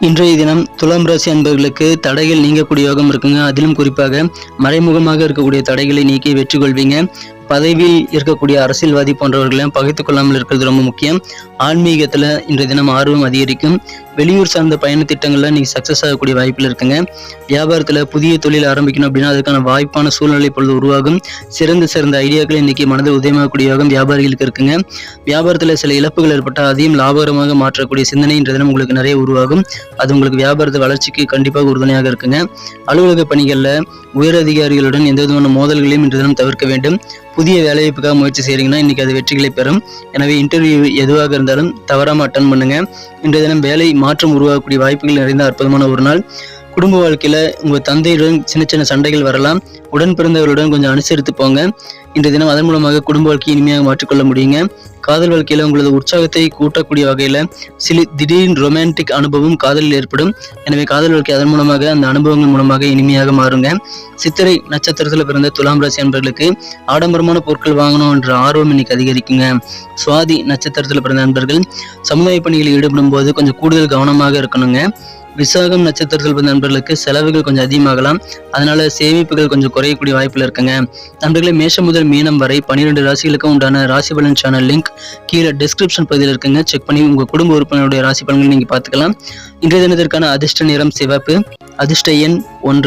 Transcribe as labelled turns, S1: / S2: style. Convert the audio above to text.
S1: இன்றைய தினம் துலாம் ராசி அன்பர்களுக்கு தடைகள் நீங்கக்கூடிய யோகம் இருக்குங்க. அதிலும் குறிப்பாக மறைமுகமாக இருக்கக்கூடிய தடைகளை நீக்கி வெற்றி கொள்வீங்க. பதவியில் இருக்கக்கூடிய அரசியல்வாதி போன்றவர்களையும் பகைத்துக் கொள்ளாமல் இருக்கிறது ரொம்ப முக்கியம். ஆன்மீகத்துல இன்றைய தினம் ஆர்வம் அதிகரிக்கும். வெளியூர் சார்ந்த பயண திட்டங்கள்ல நீங்க சக்சஸ் ஆகக்கூடிய வாய்ப்புகள் இருக்குங்க. வியாபாரத்துல புதிய தொழில் ஆரம்பிக்கணும் அப்படின்னா அதுக்கான வாய்ப்பான சூழ்நிலை பொழுது உருவாகும். சிறந்த ஐடியாக்களை இன்னைக்கு மனதில் உதயமாகக்கூடிய யோகம் வியாபாரிகளுக்கு இருக்குங்க. வியாபாரத்துல சில இழப்புகள் ஏற்பட்டால் அதையும் லாபகரமாக மாற்றக்கூடிய சிந்தனை இன்றைய தினம் உங்களுக்கு நிறைய உருவாகும். அது உங்களுக்கு வியாபாரத்தை வளர்ச்சிக்கு கண்டிப்பாக உறுதுணையாக இருக்குங்க. அலுவலக பணிகள்ல உயர் அதிகாரிகளுடன் எந்த விதமான மோதல்களையும் இன்றைய தினம் தவிர்க்க வேண்டும். புதிய வேலைவாய்ப்புக்காக முயற்சி செய்றீங்கன்னா இன்னைக்கு அது வெற்றிகளை பெறும். எனவே இன்டர்வியூ எதுவாக இருந்தாலும் தவறாம அட்டன் பண்ணுங்க. இன்றைய தினம் வேலை மாற்றம் உருவாகக்கூடிய வாய்ப்புகள் நிறைந்த அற்புதமான ஒரு நாள். குடும்ப வாழ்க்கையில உங்க தந்தையுடன் சின்ன சண்டைகள் வரலாம். உடன் பிறந்தவர்களுடன் கொஞ்சம் அனுசரித்து போங்க. இன்றைய தினம் அதன் மூலமாக குடும்ப வாழ்க்கையை இனிமையாக மாற்றிக்கொள்ள முடியுங்க. காதல் வாழ்க்கையில உங்களது உற்சாகத்தை கூட்டக்கூடிய வகையில சில திடீர் ரொமான்டிக் அனுபவம் காதலில் ஏற்படும். எனவே காதல் வாழ்க்கை அதன் மூலமாக அந்த அனுபவங்கள் மூலமாக இனிமையாக மாறுங்க. சித்திரை நட்சத்திரத்துல பிறந்த துலாம் ராசி அன்பர்களுக்கு ஆடம்பரமான பொருட்கள் வாங்கணும் என்ற ஆர்வம் இன்னைக்கு அதிகரிக்குங்க. சுவாதி நட்சத்திரத்துல பிறந்த நண்பர்கள் சமுதாய பணிகளில் ஈடுபடும் போது கொஞ்சம் கூடுதல் கவனமாக இருக்கணுங்க. விசாகம் நட்சத்திரத்தில் பிறந்த நண்பர்களுக்கு செலவுகள் கொஞ்சம் அதிகமாகலாம். அதனால சேமிப்புகள் கொஞ்சம் குறையக்கூடிய வாய்ப்புல இருக்குங்க. நண்பர்களே, மேஷம் முதல் மீனம் வரை 12 ராசிகளுக்கும் உண்டான ராசி பலன் சேனல் லிங்க் கீழே டிஸ்கிரிப்ஷன் பகுதியில் இருக்குங்க. செக் பண்ணி உங்க குடும்ப உறுப்பினருடைய ராசி பலன்களை நீங்க பார்த்துக்கலாம். இன்றைய தினத்திற்கான அதிர்ஷ்ட நிறம் சிவப்பு, அதிர்ஷ்ட எண் 1.